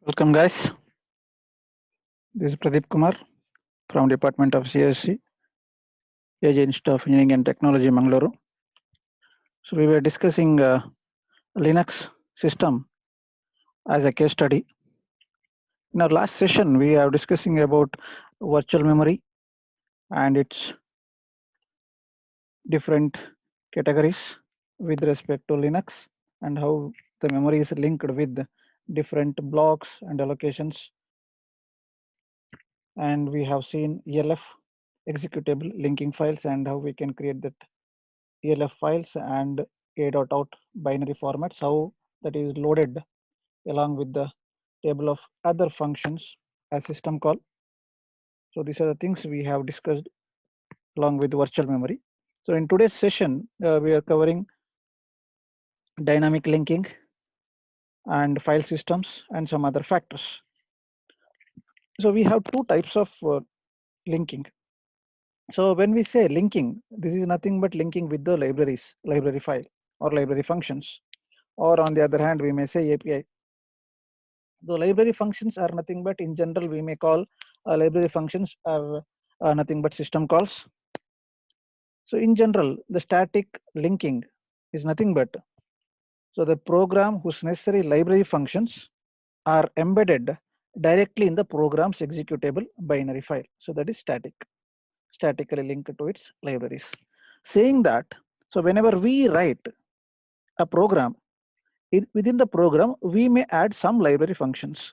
Welcome, guys. This is Pradeep Kumar from Department of CSC, AJ Institute of Engineering and Technology, Mangalore. So we were discussing Linux system as a case study. In our last session, we are discussing about virtual memory and its different categories with respect to Linux and how the memory is linked with different blocks and allocations. And we have seen ELF executable linking files and how we can create that ELF files and a.out binary formats, how that is loaded along with the table of other functions as system call. So these are the things we have discussed along with virtual memory. So in today's session, we are covering dynamic linking and file systems and some other factors. So we have two types of linking. So when we say linking, this is nothing but linking with the libraries, library file or library functions. Or on the other hand, we may say API. The library functions are nothing but, in general, we may call library functions are nothing but system calls. So in general, the static linking is nothing but, so the program whose necessary library functions are embedded directly in the program's executable binary file. So that is statically linked to its libraries. Saying that, so whenever we write a program, within the program, we may add some library functions.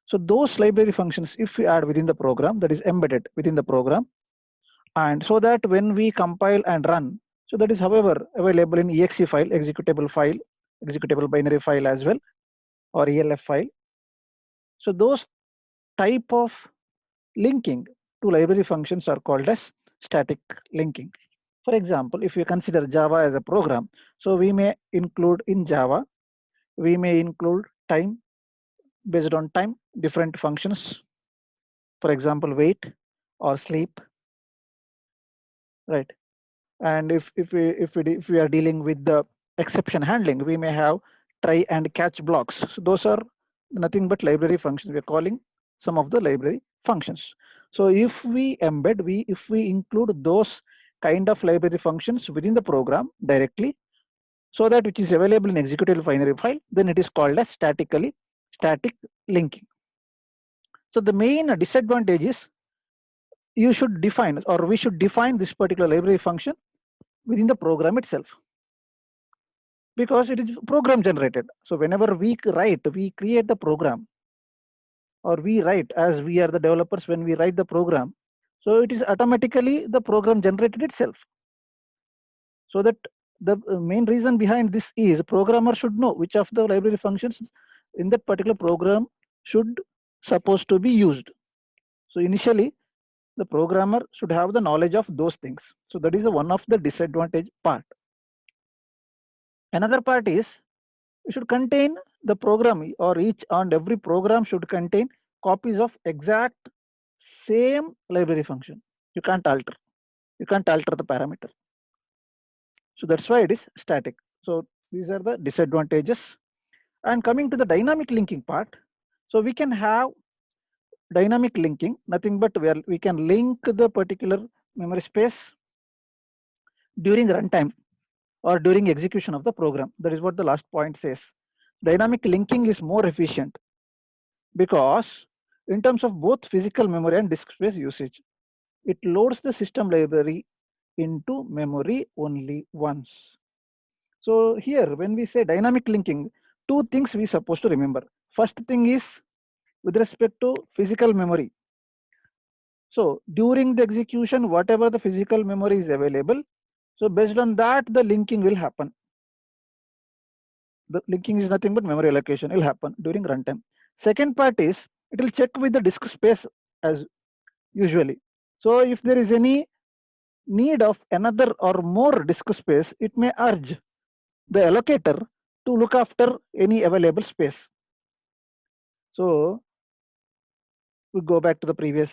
So those library functions, if we add within the program, that is embedded within the program, and so that when we compile and run, so that is however available in exe file, executable binary file as well, or ELF file. So those type of linking to library functions are called as static linking. For example, if you consider Java as a program, so we may include in Java, we may include time, based on time, different functions. For example, wait or sleep, right? And if we are dealing with the exception handling, we may have try and catch blocks. So those are nothing but library functions. We are calling some of the library functions. So if we embed, if we include those kind of library functions within the program directly, so that which is available in executable binary file, then it is called as static linking. So the main disadvantage is you should define, or we should define, this particular library function within the program itself, because it is program generated. So whenever we write, we create the program, or we write as we are the developers, when we write the program, so it is automatically the program generated itself. So that the main reason behind this is programmer should know which of the library functions in that particular program should supposed to be used. So initially the programmer should have the knowledge of those things. So that is one of the disadvantage part. Another part is, it should contain the program, or each and every program should contain copies of exact same library function. You can't alter the parameter. So that's why it is static. So these are the disadvantages. And coming to the dynamic linking part, so we can have dynamic linking, nothing but where we can link the particular memory space during runtime or during execution of the program. That is what the last point says. Dynamic linking is more efficient because in terms of both physical memory and disk space usage, it loads the system library into memory only once. So here, when we say dynamic linking, two things we supposed to remember. First thing is with respect to physical memory. So during the execution, whatever the physical memory is available, so based on that, the linking will happen. The linking is nothing but memory allocation will happen during runtime. Second part is, it will check with the disk space as usually. So if there is any need of another or more disk space, it may urge the allocator to look after any available space. So we go back to the previous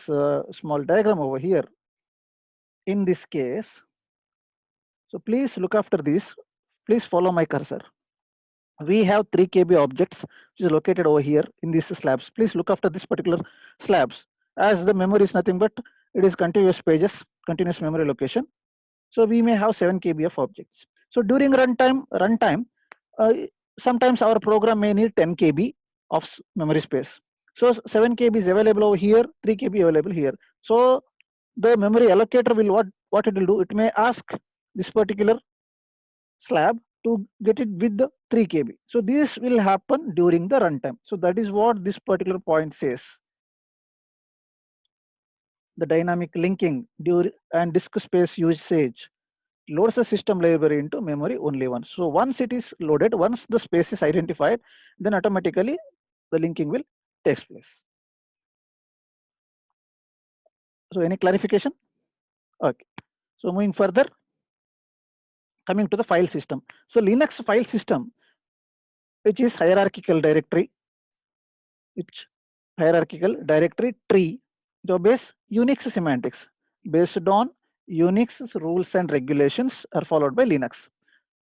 small diagram over here. In this case, so please look after this. Please follow my cursor. we have 3 KB objects which is located over here in these slabs. Please look after this particular slabs, as the memory is nothing but it is continuous pages, continuous memory location. So we may have 7 KB of objects. So during runtime, uh, sometimes our program may need 10 KB of memory space. So 7 KB is available over here, 3 KB available here. So the memory allocator will what it will do? It may ask this particular slab to get it with the 3 KB. So this will happen during the runtime. So that is what this particular point says. The dynamic linking and disk space usage loads the system library into memory only once. So once it is loaded, once the space is identified, then automatically the linking will takes place. So any clarification? Okay. So moving further, coming to the file system. So Linux file system, which is hierarchical directory, which hierarchical directory tree to obeys Unix semantics based on Unix rules and regulations are followed by Linux.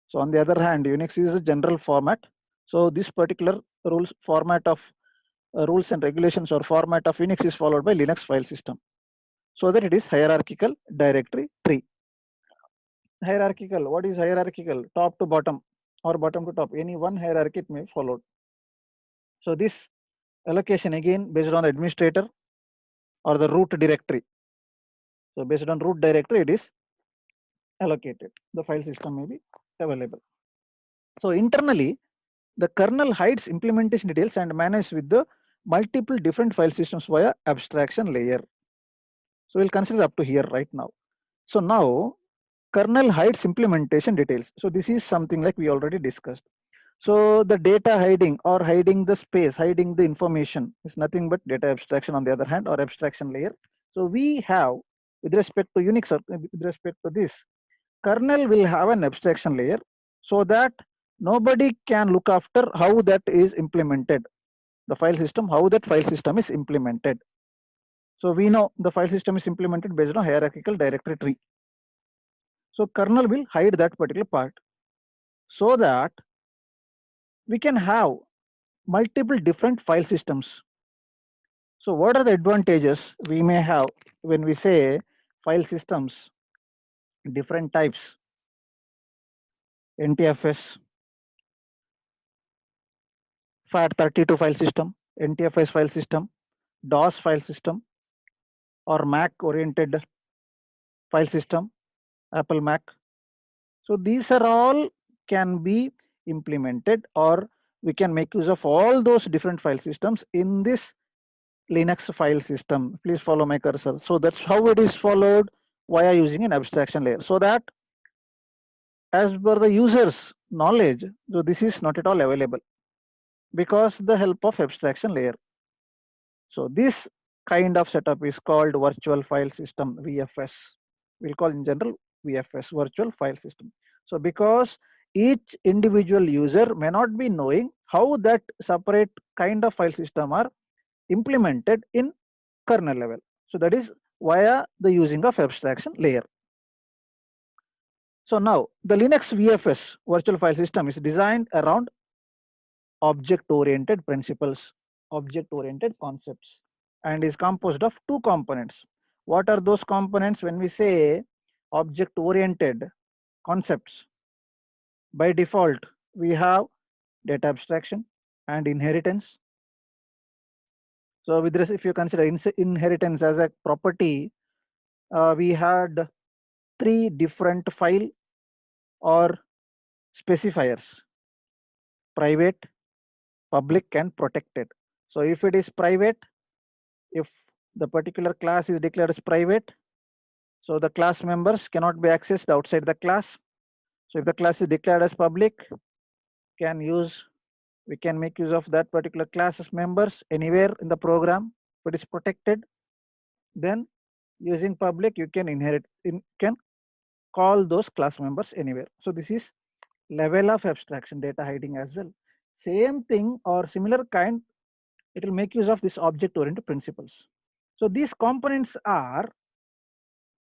So on the other hand, Unix is a general format. So this particular rules and regulations or format of Unix is followed by Linux file system. So that it is hierarchical directory tree. Hierarchical, what is hierarchical? Top to bottom or bottom to top, any one hierarchy it may follow. So this allocation again based on the administrator or the root directory. So based on root directory, it is allocated. The file system may be available. So internally, the kernel hides implementation details and manages with the multiple different file systems via abstraction layer. So we'll consider up to here right now. So now kernel hides implementation details. So this is something like we already discussed. So the data hiding or hiding the space, hiding the information is nothing but data abstraction on the other hand or abstraction layer. So we have with respect to Unix or with respect to this, kernel will have an abstraction layer so that nobody can look after how that is implemented. The file system, how that file system is implemented. So we know the file system is implemented based on hierarchical directory tree. So kernel will hide that particular part so that we can have multiple different file systems. So what are the advantages we may have when we say file systems, different types, NTFS, FAT32 file system, NTFS file system, DOS file system, or Mac oriented file system, Apple Mac. So these are all can be implemented, or we can make use of all those different file systems in this Linux file system. Please follow my cursor. So that's how it is followed via using an abstraction layer. So that as per the user's knowledge, so this is not at all available because the help of abstraction layer. So this kind of setup is called virtual file system, VFS. We'll call in general VFS, virtual file system. So because each individual user may not be knowing how that separate kind of file system are implemented in kernel level. So that is via the using of abstraction layer. So now the Linux VFS virtual file system is designed around object-oriented principles, object-oriented concepts, and is composed of two components. What are those components when we say object-oriented concepts? By default, we have data abstraction and inheritance. So with this, if you consider inheritance as a property, we had three different file or specifiers: private, public, and protected. So if it is private, if the particular class is declared as private, so the class members cannot be accessed outside the class. So if the class is declared as public, we can make use of that particular class's members anywhere in the program. If it is protected, then using public, you can can call those class members anywhere. So this is level of abstraction, data hiding as well. Same thing or similar kind, it will make use of this object-oriented principles. So these components are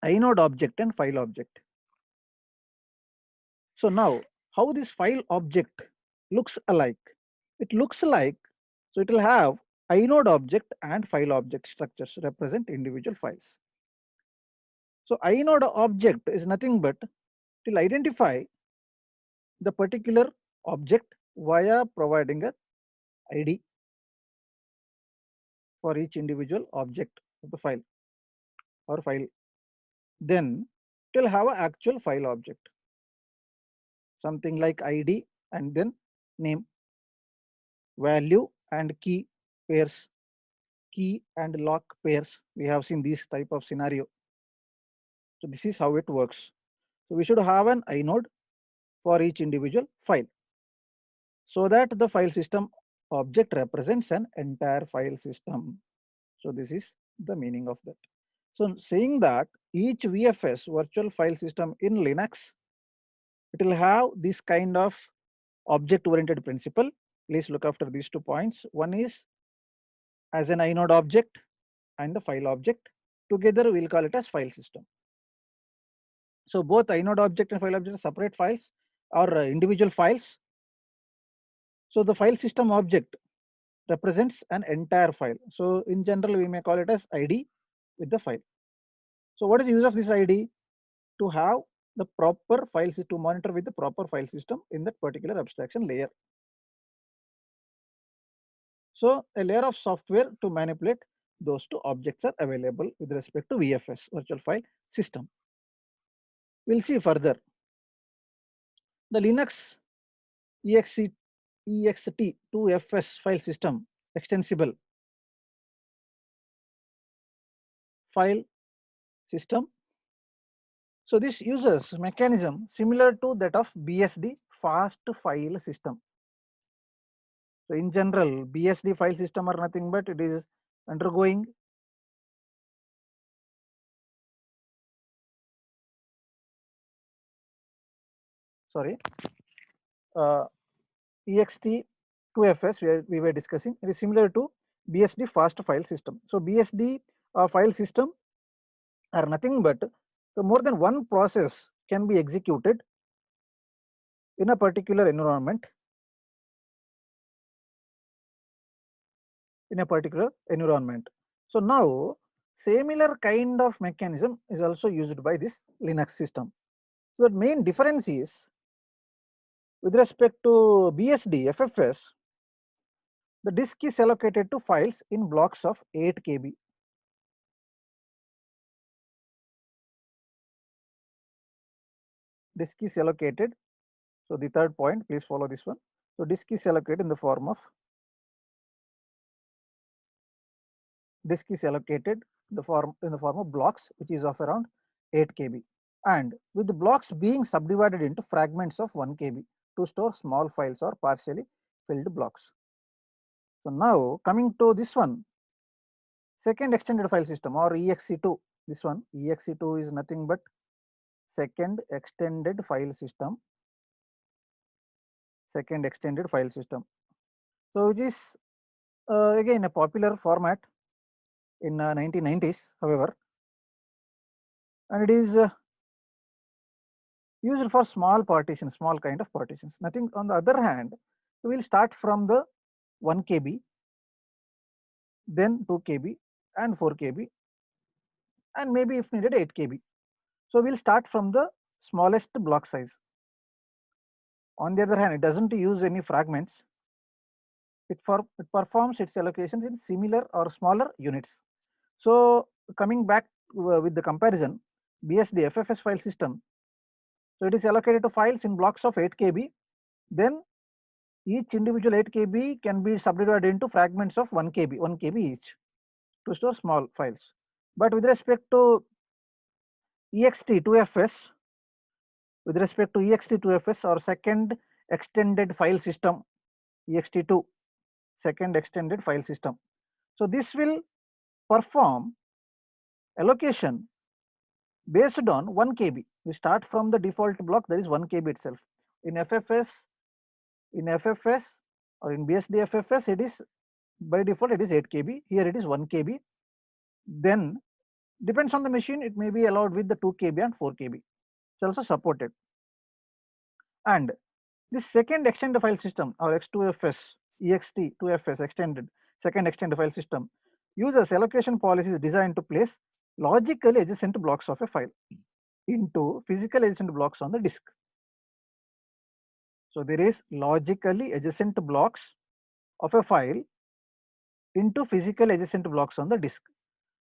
inode object and file object. So now, how this file object looks alike. It looks like, so it will have inode object and file object structures represent individual files. So inode object is nothing but it will identify the particular object via providing a ID for each individual object of the file or file. Then it will have an actual file object, something like ID and then name, value and key pairs, key and lock pairs. We have seen this type of scenario. So this is how it works. So we should have an inode for each individual file so that the file system object represents an entire file system. So this is the meaning of that. So saying that each VFS virtual file system in Linux, it will have this kind of object oriented principle. Please look after these 2 points. One is as an inode object and the file object. Together we'll call it as file system. So both inode object and file object are separate files or individual files. So the file system object represents an entire file. So in general, we may call it as ID with the file. So what is the use of this ID? To have the proper files, to monitor with the proper file system in that particular abstraction layer. So a layer of software to manipulate those two objects are available with respect to VFS, virtual file system. We'll see further. The Linux ext2fs file system, extensible file system. So this uses mechanism similar to that of BSD fast file system. So in general, BSD file system are nothing but it is undergoing ext2fs where we were discussing, it is similar to BSD fast file system. So BSD file system are nothing but more than one process can be executed in a particular environment. So now similar kind of mechanism is also used by this Linux system. So the main difference is with respect to BSD FFS, the disk is allocated to files in blocks of 8 KB. Disk is allocated. So the third point, please follow this one. So disk is allocated in the form of in the form of blocks, which is of around 8 KB, and with the blocks being subdivided into fragments of 1 KB to store small files or partially filled blocks. So now coming to this one, second extended file system or EXE2. This one EXE2 is nothing but second extended file system. So which is again a popular format in 1990s, however, and it is used for small partitions, small kind of partitions. Nothing. On the other hand, we will start from the 1 KB, then 2 KB and 4 KB, and maybe if needed 8 KB. So we'll start from the smallest block size. On the other hand, it doesn't use any fragments. It performs its allocations in similar or smaller units. So coming back with the comparison, BSD FFS file system. So it is allocated to files in blocks of 8 KB. Then each individual 8 KB can be subdivided into fragments of 1 KB each to store small files. But with respect to ext2fs, or second extended file system, ext2 second extended file system. So this will perform allocation based on 1 KB. We start from the default block, that is 1 KB itself. In FFS or in BSD FFS, it is by default it is 8 KB. Here it is 1 KB. Then depends on the machine, it may be allowed with the 2 KB and 4 KB. It's also supported. And This second extended file system, or X2FS, ext2fs extended second extended file system, uses allocation policies designed to place logically adjacent blocks of a file into physical adjacent blocks on the disk. So there is logically adjacent blocks of a file into physical adjacent blocks on the disk.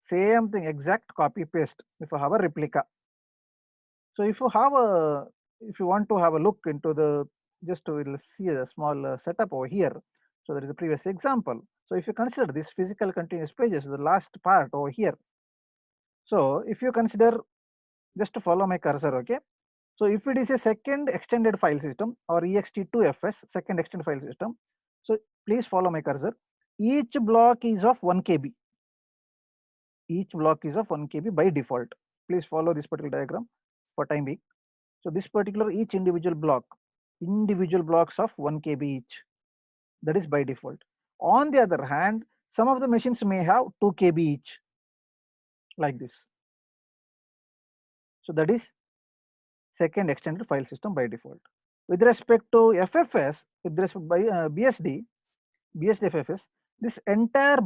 Same thing, exact copy paste if you have a replica. So if you want to have a look into the, just to we'll see a small setup over here. So there is a previous example. So if you consider this physical continuous pages, the last part over here. So if you consider, just to follow my cursor, okay. So if it is a second extended file system or ext2fs second extended file system, so please follow my cursor. Each block is of 1 KB. Each block is of 1 KB by default. Please follow this particular diagram for time being. So this particular each individual blocks of 1 KB each. That is by default. On the other hand, some of the machines may have 2 KB each, like this. So that is second extended file system by default. With respect to FFS, with respect by BSD FFS, this entire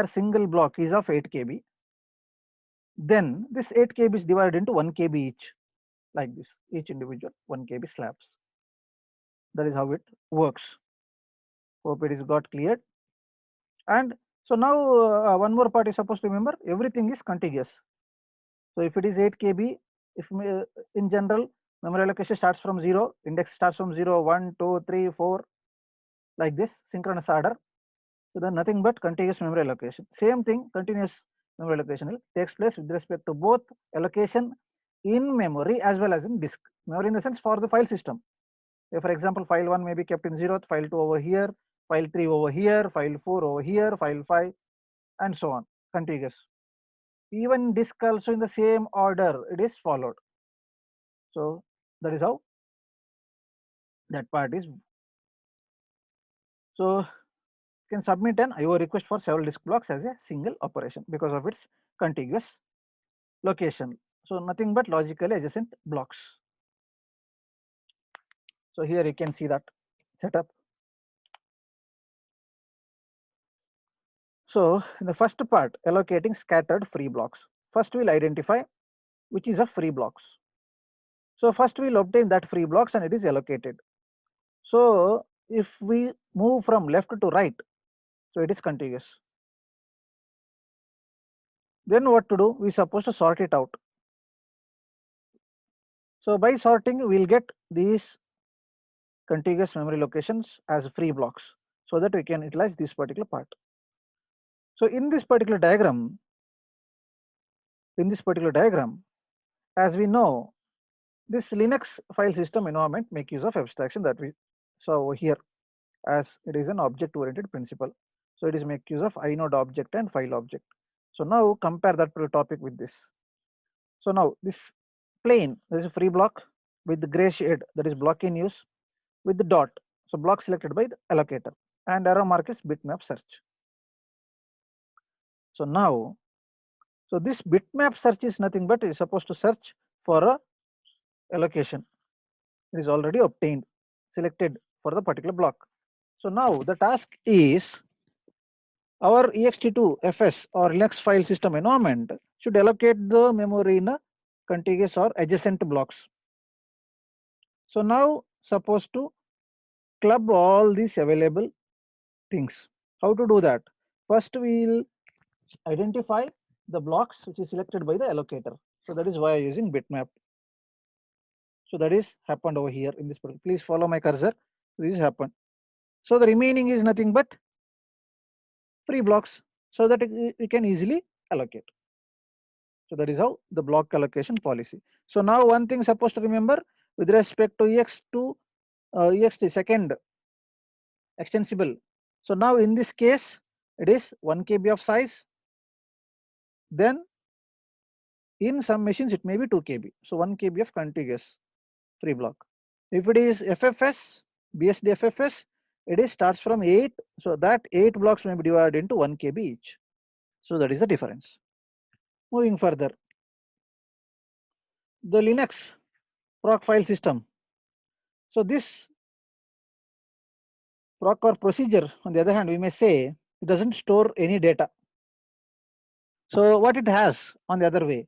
single block is of 8 KB. Then this 8 KB is divided into 1 KB each, like this, each individual 1 KB slabs. That is how it works. Hope it is got cleared. And so now one more part is supposed to remember, everything is contiguous. So if it is 8 KB, if in general memory allocation starts from 0, index starts from 0, 1, 2, 3, 4, like this, synchronous order. So then nothing but contiguous memory allocation. Same thing, continuous memory allocation takes place with respect to both allocation in memory as well as in disk. Memory in the sense for the file system. For example, file 1 may be kept in 0th, file 2 over here, file 3 over here, file 4 over here, file 5, and so on, contiguous. Even disk also in the same order it is followed. So that is how that part is. So you can submit an IO request for several disk blocks as a single operation because of its contiguous location. So nothing but logically adjacent blocks. So here you can see that setup. So in the first part, allocating scattered free blocks. First we'll identify which is a free blocks. So first we'll obtain that free blocks and it is allocated. So if we move from left to right, so it is contiguous. Then what to do? We're supposed to sort it out. So by sorting, we'll get these contiguous memory locations as free blocks so that we can utilize this particular part. So in this particular diagram, as we know, this Linux file system environment make use of abstraction that we saw over here, as it is an object oriented principle. So it is make use of inode object and file object. So now compare that topic with this. So now this plain, there is a free block with the gray shade, that is block in use, with the dot, so block selected by the allocator, and arrow mark is bitmap search. So now, so this bitmap search is nothing but is supposed to search for a allocation. It is already obtained, selected for the particular block. So now the task is, our ext2fs or Linux file system environment should allocate the memory in a contiguous or adjacent blocks. So now supposed to club all these available things. How to do that? First we'll identify the blocks which is selected by the allocator. So that is why I'm using bitmap. So that is happened over here in this particular. Please follow my cursor. This happened. So the remaining is nothing but free blocks so that we can easily allocate. So that is how the block allocation policy. So now one thing supposed to remember with respect to ext second extensible. So now in this case it is 1 KB of size. Then in some machines it may be 2 KB. So 1 KB of contiguous free block. If it is FFS, BSD FFS, it is starts from 8. So that 8 blocks may be divided into 1 KB each. So that is the difference. Moving further, the Linux proc file system. So this proc or procedure, on the other hand, we may say it doesn't store any data. So what it has on the other way,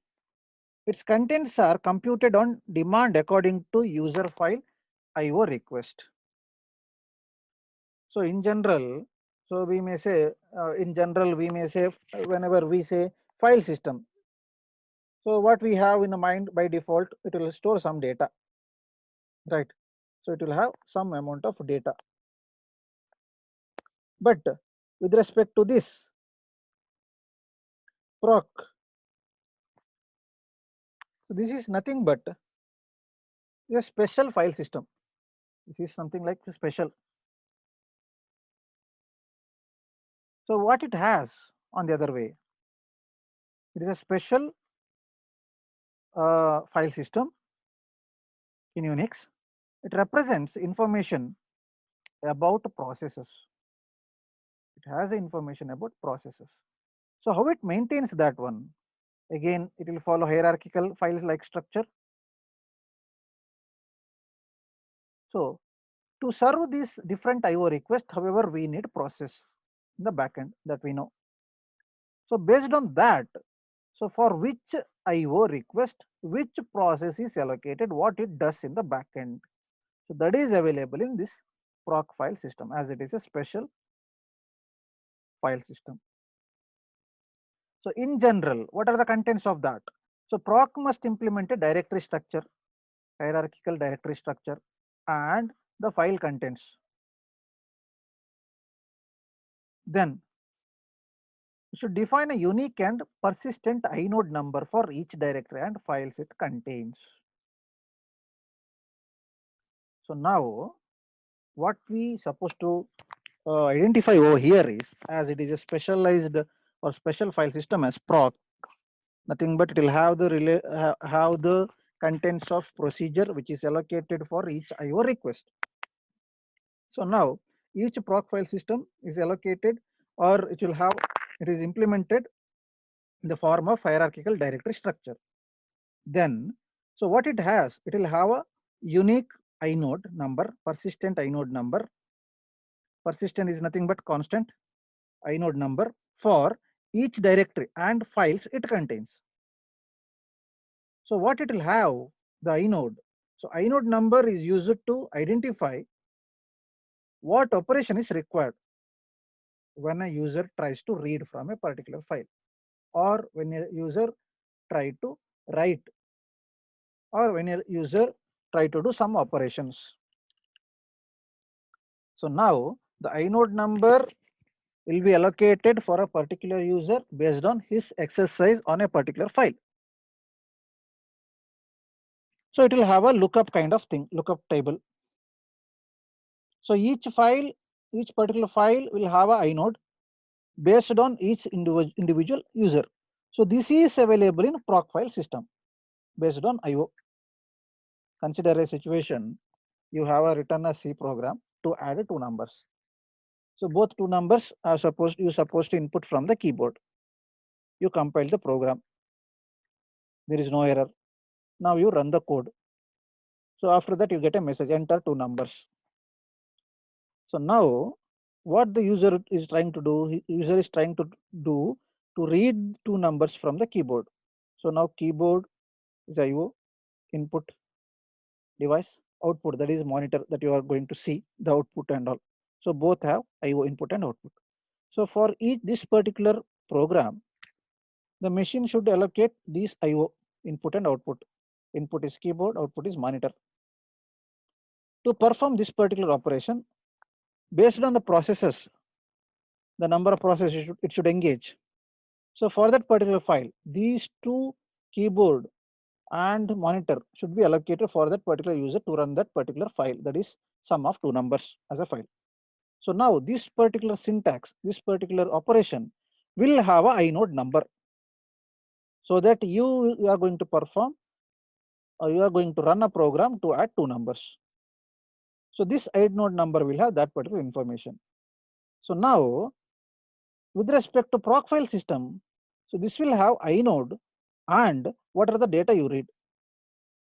its contents are computed on demand according to user file IO request. So in general, so we may say, whenever we say file system, so what we have in the mind by default, it will store some data, right? So it will have some amount of data. But with respect to this proc, so this is nothing but a special file system. This is something like special. So what it has on the other way, it is a special file system in Unix. It represents information about processes. It has information about processes. So how it maintains that one? Again, it will follow hierarchical file like structure. So to serve these different IO requests, however, we need process in the backend that we know. So based on that, so for which IO request, which process is allocated, what it does in the backend. So that is available in this proc file system, as it is a special file system. So in general, what are the contents of that? So proc must implement a directory structure, hierarchical directory structure, and the file contents. Then it should define a unique and persistent inode number for each directory and files it contains. So now what we supposed to identify over here is, as it is a specialized or special file system as proc, nothing but it will have the contents of procedure which is allocated for each IO request. So now each proc file system is allocated, or it is implemented in the form of hierarchical directory structure. Then, so what it has, it will have a unique inode number, persistent inode number. Persistent is nothing but constant inode number for each directory and files it contains. So what it will have, the inode. So inode number is used to identify what operation is required when a user tries to read from a particular file, or when a user try to write, or when a user try to do some operations. So now the inode number will be allocated for a particular user based on his exercise on a particular file. So it will have a lookup kind of thing, lookup table. So each particular file will have a inode based on each individual user. So this is available in proc file system based on IO. Consider a situation, you have a written a C program to add two numbers. So both two numbers are supposed to input from the keyboard. You compile the program. There is no error. Now you run the code. So after that you get a message, enter two numbers. So now what the user is trying to do, to read two numbers from the keyboard. So now keyboard is IO, input device, output, that is monitor that you are going to see the output and all. So both have IO input and output. So for this particular program, the machine should allocate these IO input and output. Input is keyboard, output is monitor. To perform this particular operation, based on the processes, the number of processes it should engage. So for that particular file, these two, keyboard and monitor, should be allocated for that particular user to run that particular file, that is sum of two numbers as a file. So now this particular syntax, this particular operation will have a inode number, so that you are going to perform, or you are going to run a program to add two numbers. So this inode number will have that particular information. So now with respect to proc file system, so this will have inode and what are the data you read.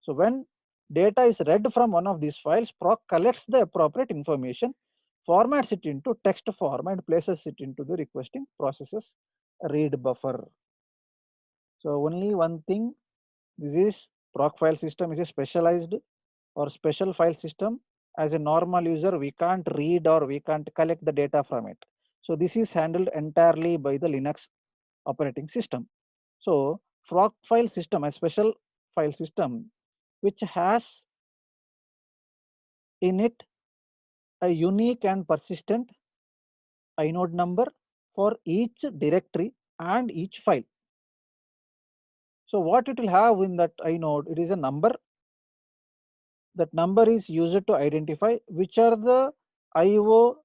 So when data is read from one of these files, proc collects the appropriate information, formats it into text form and places it into the requesting process's read buffer. So only one thing, this is proc file system is a specialized or special file system. As a normal user, we can't read or we can't collect the data from it. So this is handled entirely by the Linux operating system. So proc file system, a special file system which has in it a unique and persistent inode number for each directory and each file. So what it will have in that inode, it is a number. That number is used to identify which are the IO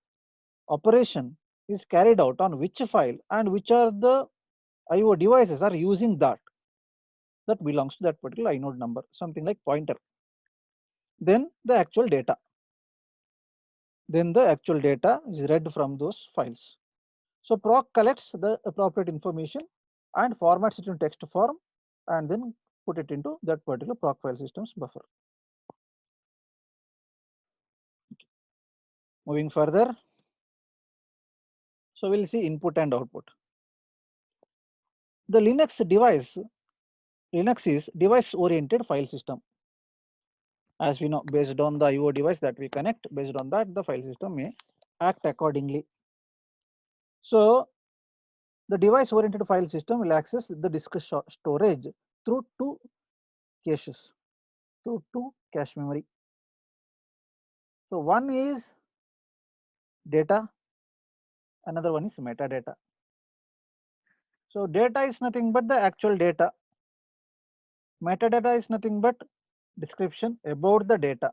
operation is carried out on which file and which are the IO devices are using that. That belongs to that particular inode number, something like pointer. Then the actual data. Then the actual data is read from those files. So proc collects the appropriate information and formats it in text form and then put it into that particular proc file system's buffer. Moving further, so we'll see input and output. The Linux is device-oriented file system. As we know, based on the IO device that we connect, based on that, the file system may act accordingly. So the device-oriented file system will access the disk storage through two caches, through two cache memory. So one is data, another one is metadata. So data is nothing but the actual data. Metadata is nothing but description about the data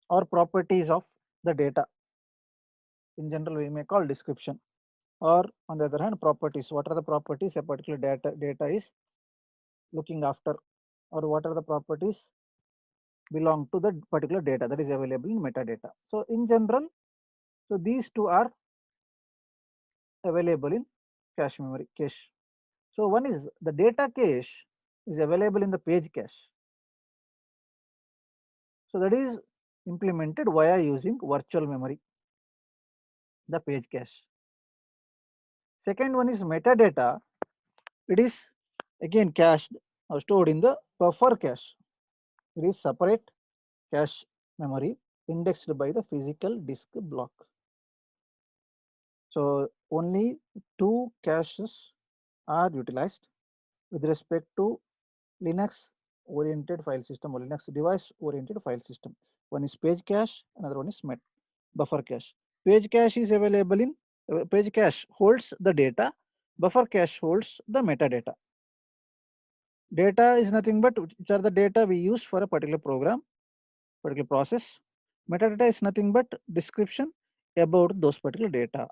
or properties of the data. In general, we may call description, or on the other hand, properties. What are the properties a particular data is looking after, or what are the properties belong to the particular data that is available in metadata. So in general, so these two are available in cache memory cache. So one is the data cache is available in the page cache. So that is implemented via using virtual memory, the page cache. Second one is metadata. It is again cached or stored in the buffer cache. It is separate cache memory indexed by the physical disk block. So only two caches are utilized with respect to Linux oriented file system or Linux device oriented file system. One is page cache, another one is buffer cache. Page cache is available in page cache holds the data, buffer cache holds the metadata. Data is nothing but which are the data we use for a particular program, particular process. Metadata is nothing but description about those particular data.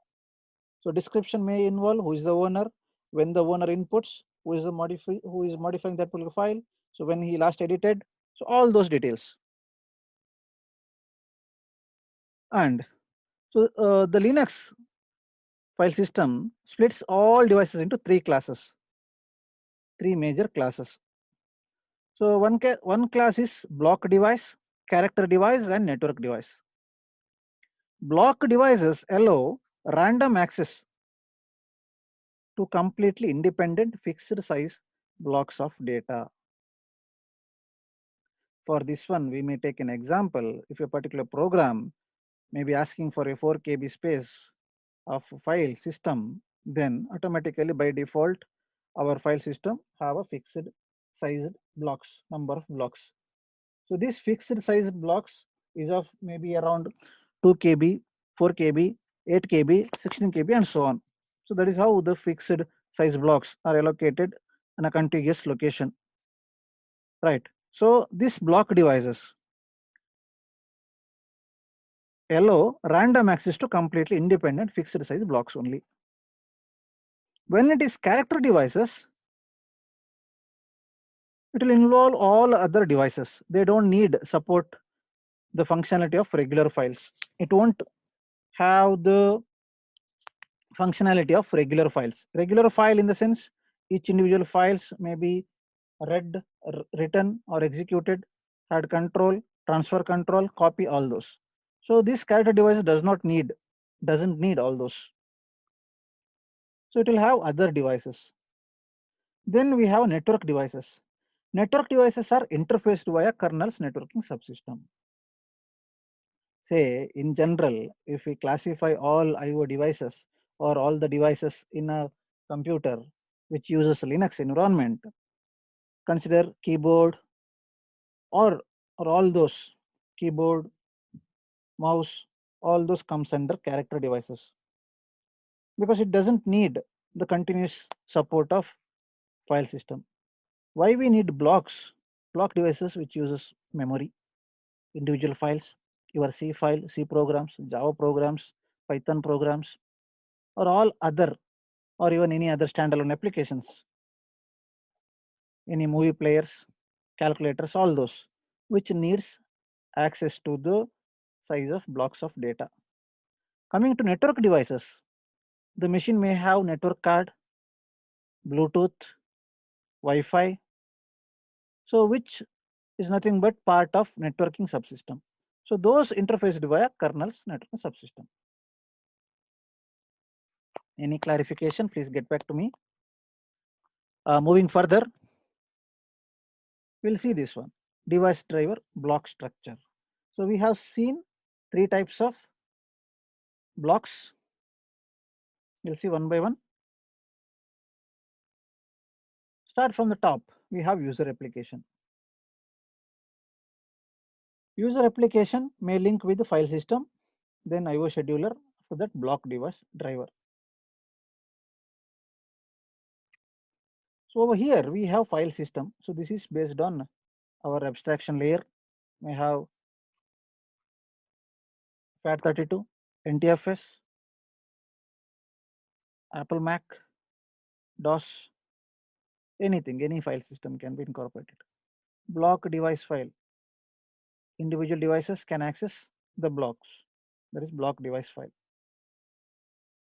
So description may involve who is the owner, when the owner inputs, who is modifying that particular file, so when he last edited, so all those details. And so the Linux file system splits all devices into three classes, three major classes. So one class is block device, character device, and network device. Block devices allow random access to completely independent fixed size blocks of data. For this one, we may take an example. If a particular program may be asking for a 4 KB space of file system, then automatically by default, our file system have a fixed sized blocks, number of blocks. So these fixed sized blocks is of maybe around 2 KB, 4 KB, 8 KB, 16 KB, and so on. So that is how the fixed size blocks are allocated in a contiguous location, right? So these block devices allow random access to completely independent fixed size blocks only. When it is character devices, it will involve all other devices. They don't need support the functionality of regular files. It won't have the functionality of regular files. Regular file in the sense each individual files may be read, written or executed, had control, transfer control, copy, all those. So this character device doesn't need all those. So it will have other devices. Then we have network devices. Network devices are interfaced via kernel's networking subsystem. Say in general, if we classify all IO devices or all the devices in a computer which uses Linux environment, consider keyboard or all those keyboard, mouse, all those comes under character devices because it doesn't need the continuous support of file system. Why we need blocks? Block devices which uses memory, individual files, your C file, C programs, Java programs, Python programs, or all other, or even any other standalone applications, any movie players, calculators, all those, which needs access to the size of blocks of data. Coming to network devices, the machine may have network card, Bluetooth, Wi-Fi, so which is nothing but part of networking subsystem. So those interfaced via kernel's networking subsystem. Any clarification, please get back to me. Moving further, we'll see this one, device driver block structure. So we have seen three types of blocks. We'll see one by one. Start from the top. We have user application. User application may link with the file system, then IO scheduler, for that block device driver. So over here we have file system. So this is based on our abstraction layer. We have FAT32, NTFS, Apple Mac, DOS, anything, any file system can be incorporated. Block device file. Individual devices can access the blocks. That is block device file.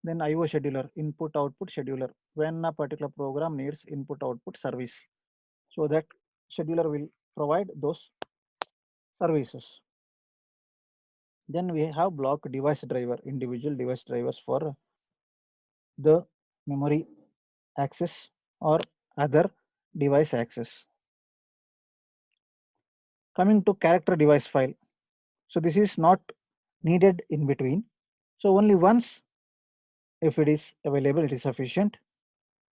Then IO scheduler, input output scheduler, when a particular program needs input output service. So that scheduler will provide those services. Then we have block device driver, individual device drivers for the memory access or other device access. Coming to character device file. So this is not needed in between. So only once, if it is available, it is sufficient.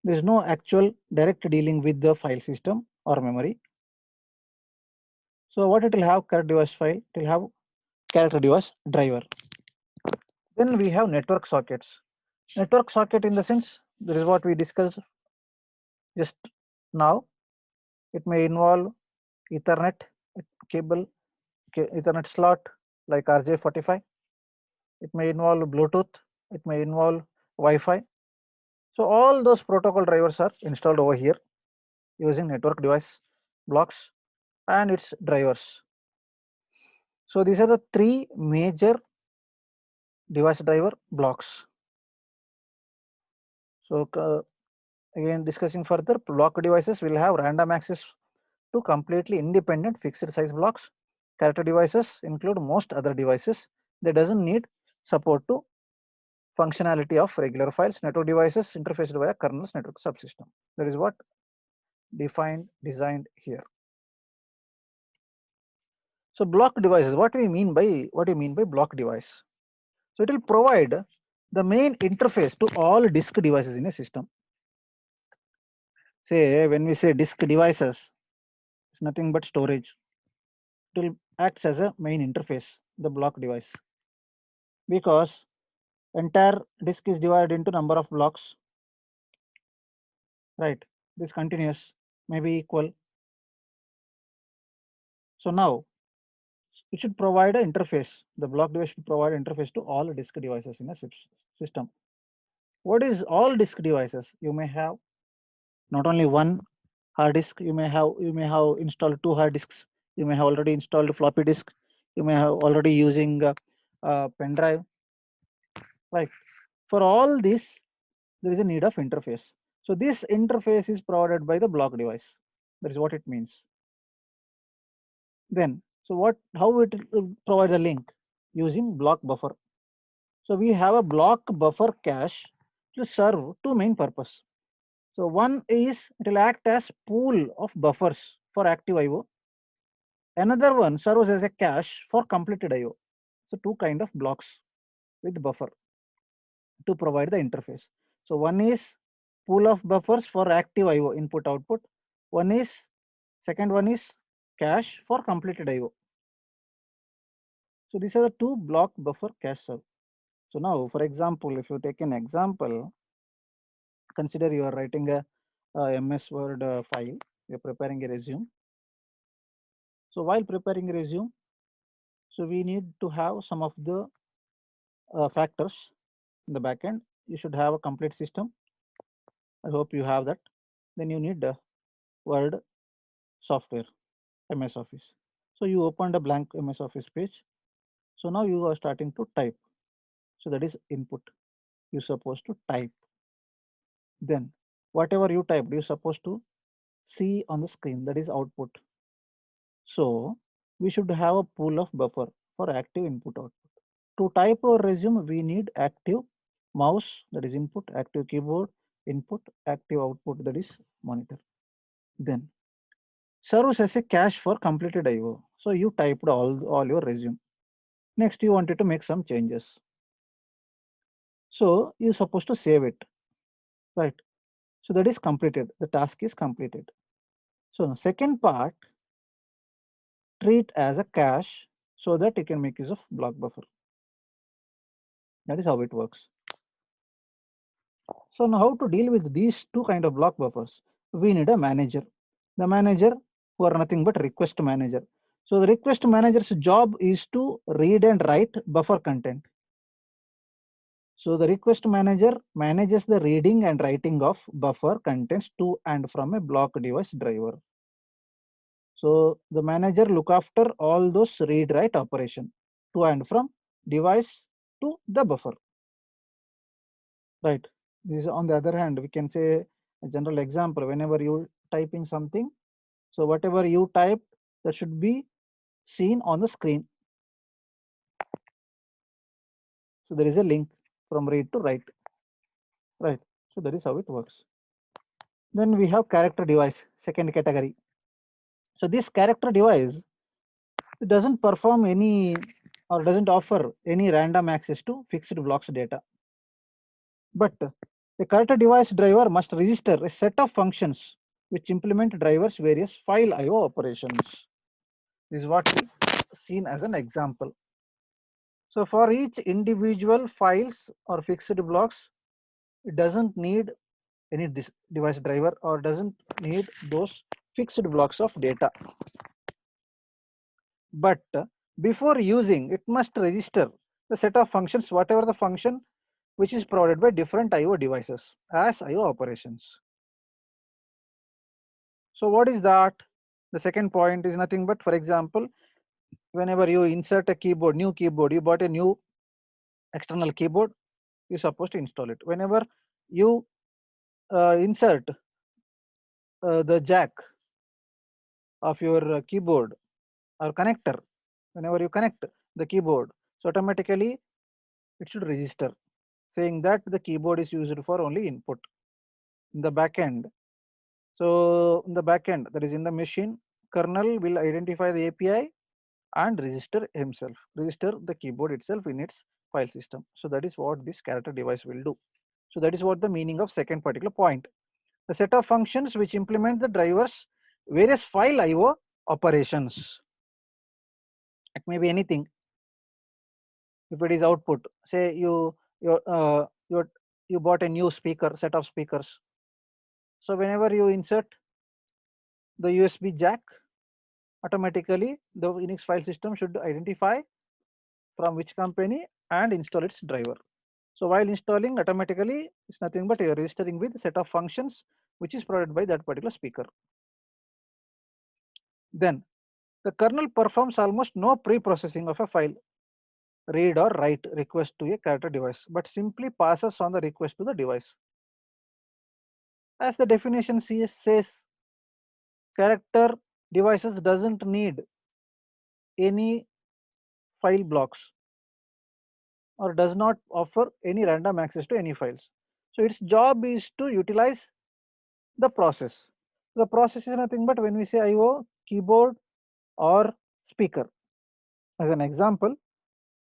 There is no actual direct dealing with the file system or memory. So what it will have, character device file, it will have character device driver. Then we have network sockets. Network socket in the sense, this is what we discussed just now. It may involve Ethernet cable, Ethernet slot like RJ45. It may involve Bluetooth. It may involve Wi-Fi. So all those protocol drivers are installed over here using network device blocks and its drivers. So these are the three major device driver blocks. So again discussing further, block devices will have random access to completely independent fixed size blocks. Character devices include most other devices that doesn't need support to functionality of regular files. Network devices interfaced via kernel's network subsystem. That is what designed here. So block devices, what do you mean by block device? So it will provide the main interface to all disk devices in a system. Say when we say disk devices, it's nothing but storage. It will act as a main interface, the block device, because entire disk is divided into number of blocks, right? This continuous may be equal. So now it should provide an interface. The block device should provide interface to all disk devices in a system. What is all disk devices? You may have not only one hard disk, you may have installed two hard disks, you may have already installed floppy disk, you may have already using pen drive, right? For all this, there is a need of interface. So this interface is provided by the block device. That is what it means. Then, so how it will provide a link? Using block buffer. So we have a block buffer cache to serve two main purpose. So one is it will act as pool of buffers for active IO. Another one serves as a cache for completed IO. So two kind of blocks with buffer to provide the interface. So one is pool of buffers for active IO input output. Second one is cache for completed IO. So these are the two block buffer cache serve. So now, for example, if you take an example, consider you are writing a MS Word file, you're preparing a resume. So while preparing a resume, so we need to have some of the factors in the backend. You should have a complete system. I hope you have that. Then you need Word software, MS Office. So you opened a blank MS Office page. So now you are starting to type. So that is input. You're supposed to type. Then whatever you typed, you're supposed to see on the screen. That is output. So we should have a pool of buffer for active input output. To type or resume, we need active mouse, that is input, active keyboard, input, active output, that is monitor. Then serves as a cache for completed IO. So you typed all your resume. Next, you wanted to make some changes. So you're supposed to save it, right? So that is completed. The task is completed. So second part, treat as a cache so that you can make use of block buffer. That is how it works. So now how to deal with these two kind of block buffers? We need a manager. The manager who are nothing but request manager. So the request manager's job is to read and write buffer content. So the request manager manages the reading and writing of buffer contents to and from a block device driver. So the manager look after all those read write operation to and from device to the buffer. Right. This on the other hand, we can say a general example. Whenever you typing something, so whatever you type, that should be seen on the screen. So there is a link from read to write. Right. So that is how it works. Then we have character device, second category. So this character device, it doesn't perform any or doesn't offer any random access to fixed blocks data. But a character device driver must register a set of functions which implement drivers various file IO operations. This is what we seen as an example. So for each individual files or fixed blocks, it doesn't need any device driver or doesn't need those fixed blocks of data. But before using, it must register the set of functions, whatever the function which is provided by different IO devices as IO operations. So what is that? The second point is nothing but, for example, whenever you insert a keyboard, new keyboard, you bought a new external keyboard, you're supposed to install it. Whenever you insert the jack of your keyboard or connector, whenever you connect the keyboard, so automatically it should register saying that the keyboard is used for only input in the back end. So in the back end, that is in the machine, kernel will identify the API and register the keyboard itself in its file system. So that is what this character device will do. So that is what the meaning of second particular point. The set of functions which implement the drivers various file IO operations. It may be anything. If it is output, say you bought a new set of speakers. So whenever you insert the USB jack, automatically the Unix file system should identify from which company and install its driver. So while installing, automatically it's nothing but you're registering with a set of functions which is provided by that particular speaker. Then the kernel performs almost no pre-processing of a file read or write request to a character device, but simply passes on the request to the device. As the definition says, character devices doesn't need any file blocks or does not offer any random access to any files. So its job is to utilize the process. The process is nothing but when we say IO, keyboard or speaker as an example.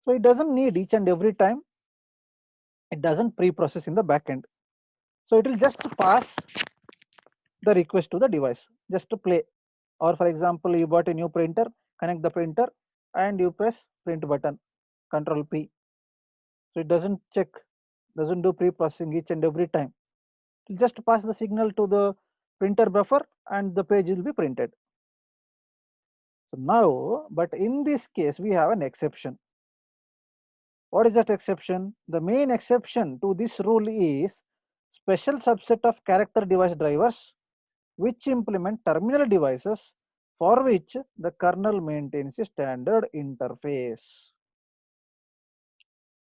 So it doesn't need each and every time, it doesn't pre-process in the backend. So it will just pass the request to the device just to play. Or for example, you bought a new printer, connect the printer and you press print button, Control P. So it doesn't check, doesn't do pre-processing each and every time. It will just pass the signal to the printer buffer and the page will be printed. So now, but in this case, we have an exception. What is that exception? The main exception to this rule is special subset of character device drivers which implement terminal devices for which the kernel maintains a standard interface.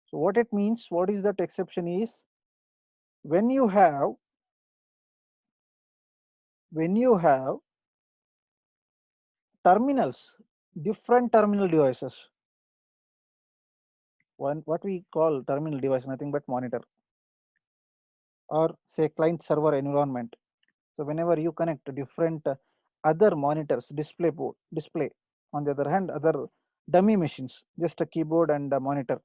So what it means, what is that exception is, when you have terminals, different terminal devices, what we call terminal device, nothing but monitor or say client server environment. So whenever you connect different other monitors, display, on the other hand, other dummy machines, just a keyboard and a monitor.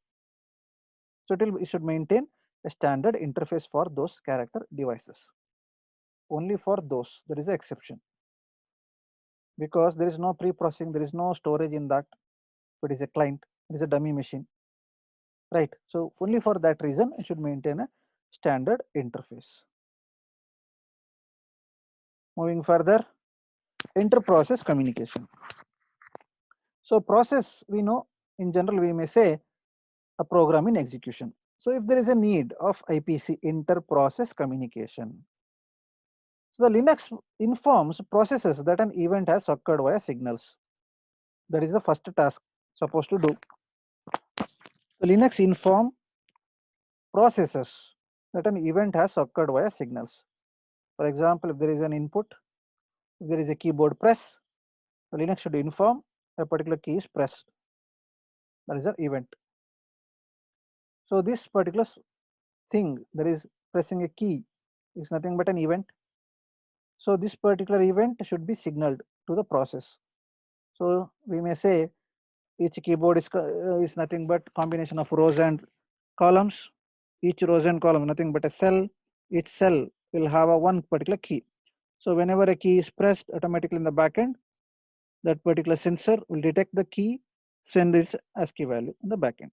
So it should maintain a standard interface for those character devices. Only for those, there is an exception. Because there is no pre-processing, there is no storage in that. It is a client, it is a dummy machine. Right. So only for that reason, it should maintain a standard interface. Moving further, inter-process communication. So process, we know in general we may say a program in execution. So if there is a need of IPC, inter-process communication, so the Linux informs processes that an event has occurred via signals. That is the first task supposed to do. The Linux inform processes that an event has occurred via signals. For example, if there is an input, if there is a keyboard press, the Linux should inform a particular key is pressed. That is an event. So this particular thing, that is pressing a key, is nothing but an event. So this particular event should be signaled to the process. So we may say each keyboard is nothing but combination of rows and columns. Each rows and column nothing but a cell. Each cell will have a one particular key. So whenever a key is pressed, automatically in the backend, that particular sensor will detect the key, send its ASCII value in the backend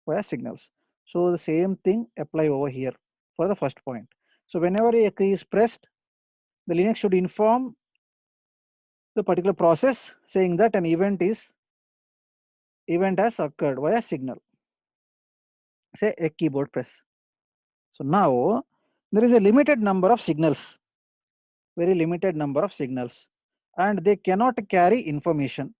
via signals. So the same thing apply over here for the first point. So whenever a key is pressed, the Linux should inform the particular process saying that an event has occurred via signal, say a keyboard press. So now there is a limited number of signals, very limited number of signals, and they cannot carry information.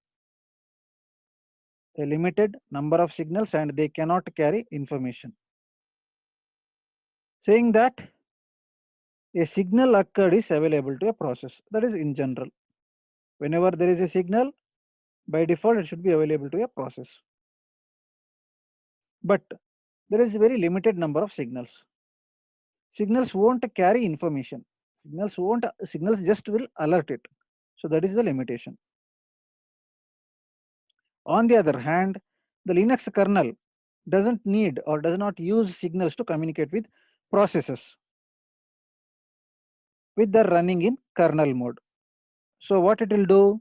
A limited number of signals and they cannot carry information. Saying that a signal occurred is available to a process. That is in general. Whenever there is a signal, by default it should be available to a process. But there is a very limited number of signals. Signals won't carry information. Signals just will alert it. So that is the limitation. On the other hand, the Linux kernel doesn't need or does not use signals to communicate with processes with the running in kernel mode. So what it will do,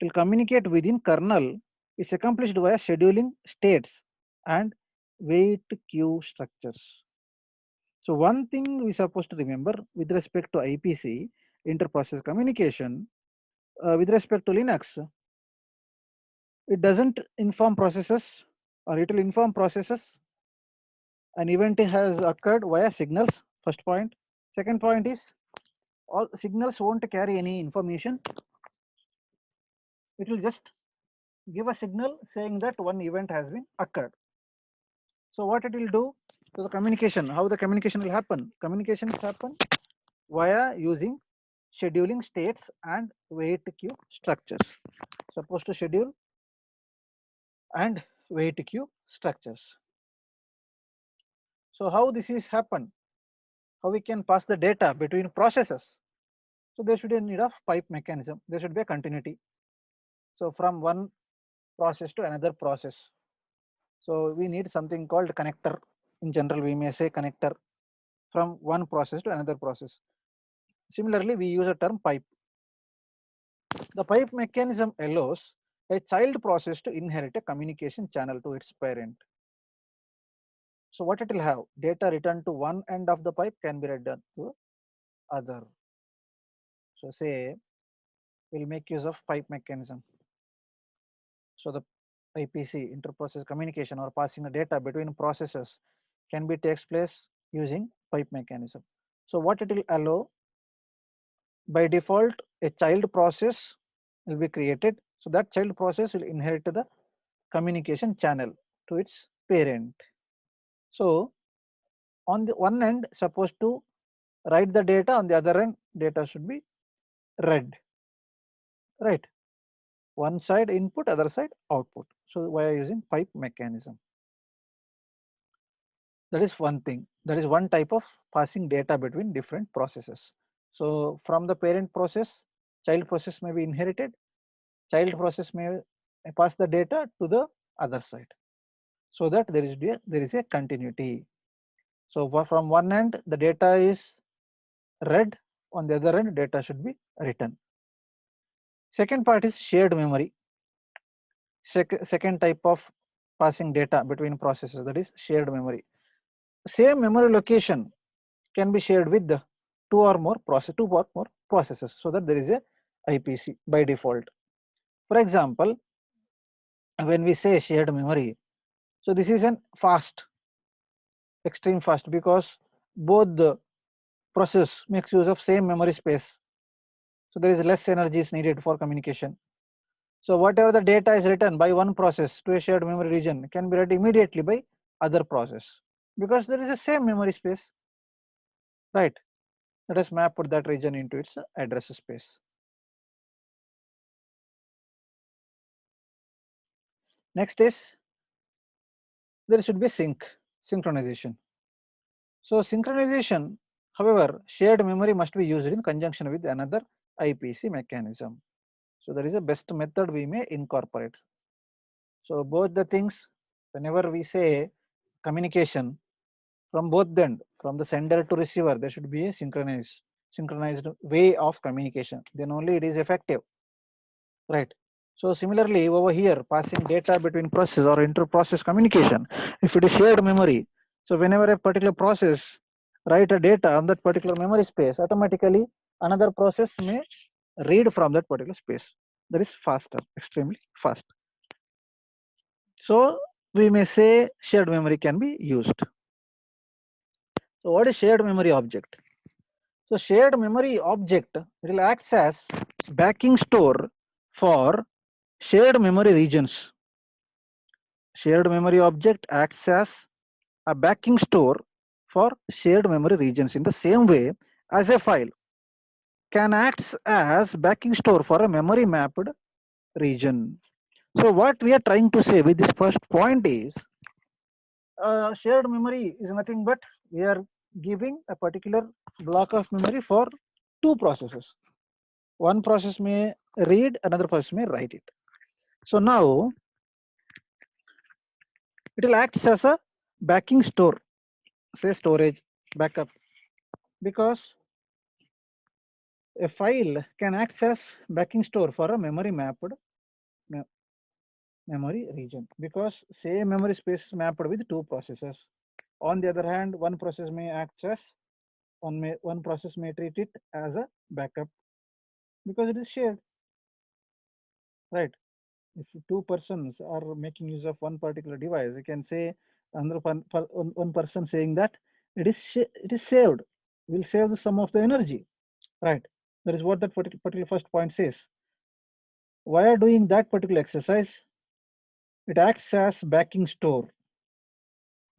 it will communicate within kernel is accomplished via scheduling states and wait queue structures. So one thing we supposed to remember with respect to IPC, inter-process communication, with respect to Linux, it doesn't inform processes, or it will inform processes. An event has occurred via signals, first point. Second point is all signals won't carry any information. It will just give a signal saying that one event has been occurred. So what it will do to the communication, how the communication will happen? Communication is happen via using scheduling states and wait queue structures. Supposed to schedule and wait queue structures. So how this is happen? How we can pass the data between processes? So there should be a need of pipe mechanism. There should be a continuity. So from one process to another process. So we need something called connector. In general, we may say connector from one process to another process. Similarly, we use a term pipe. The pipe mechanism allows a child process to inherit a communication channel to its parent. So what it will have? Data returned to one end of the pipe can be returned to other. So say we'll make use of pipe mechanism. So the IPC, inter-process communication or passing the data between processes can be takes place using pipe mechanism. So what it will allow? By default, a child process will be created. So that child process will inherit the communication channel to its parent. So on the one end, supposed to write the data, on the other end, data should be read, right? One side input, other side output. So we are using pipe mechanism. That is one thing. That is one type of passing data between different processes. So from the parent process, child process may be inherited. Child process may pass the data to the other side, so that there is a continuity. So from one end, the data is read. On the other end, data should be written. Second part is shared memory. Second type of passing data between processes, that is shared memory. Same memory location can be shared with the two or more processes, so that there is a IPC by default. For example, when we say shared memory, so this is an fast, extreme fast, because both the process makes use of same memory space. So there is less energy is needed for communication. So whatever the data is written by one process to a shared memory region can be read immediately by other process, because there is a same memory space, right? Let us map put that region into its address space. Next is there should be synchronization. So synchronization, however, shared memory must be used in conjunction with another IPC mechanism. So that is the best method we may incorporate. So both the things, whenever we say communication from both the end, from the sender to receiver, there should be a synchronized way of communication. Then only it is effective, right? So similarly over here, passing data between process or inter-process communication, if it is shared memory, so whenever a particular process write a data on that particular memory space, automatically another process may read from that particular space. That is faster, extremely fast. So we may say shared memory can be used. So what is shared memory object? So shared memory object will act as backing store for shared memory regions. Shared memory object acts as a backing store for shared memory regions in the same way as a file can act as backing store for a memory mapped region. So what we are trying to say with this first point is shared memory is nothing but we are giving a particular block of memory for two processes. One process may read, another process may write it. So now it will act as a backing store, say storage, backup, because a file can act as backing store for a memory mapped memory region, because same memory space is mapped with two processes. On the other hand, one process may act as one process may treat it as a backup because it is shared, right? If two persons are making use of one particular device, you can say another one person saying that it is saved, will save some of the energy, right? That is what that particular first point says. Why are doing that particular exercise? It acts as backing store,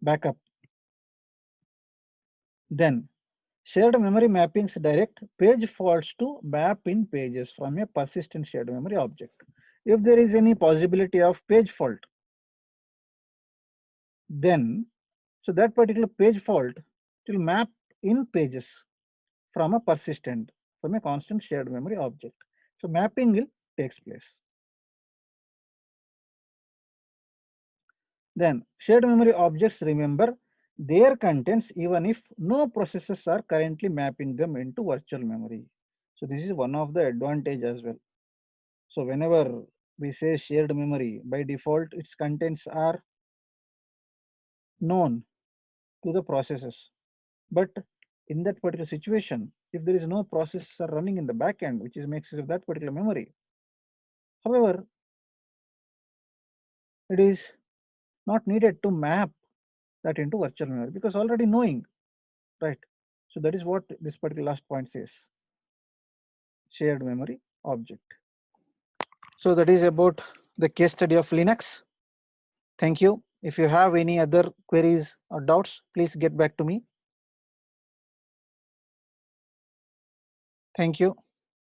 backup. Then Shared memory mappings direct page faults to map in pages from a persistent shared memory object. If there is any possibility of page fault, then so that particular page fault will map in pages from a persistent, from a constant shared memory object. So mapping will takes place. Then shared memory objects remember their contents even if no processes are currently mapping them into virtual memory. So this is one of the advantage as well. So whenever we say shared memory, by default its contents are known to the processes. But in that particular situation, if there is no processes are running in the backend, which is makes use of that particular memory, however, it is not needed to map that into virtual memory because already knowing, right? So that is what this particular last point says, shared memory object. So that is about the case study of Linux. Thank you. If you have any other queries or doubts, please get back to me. Thank you.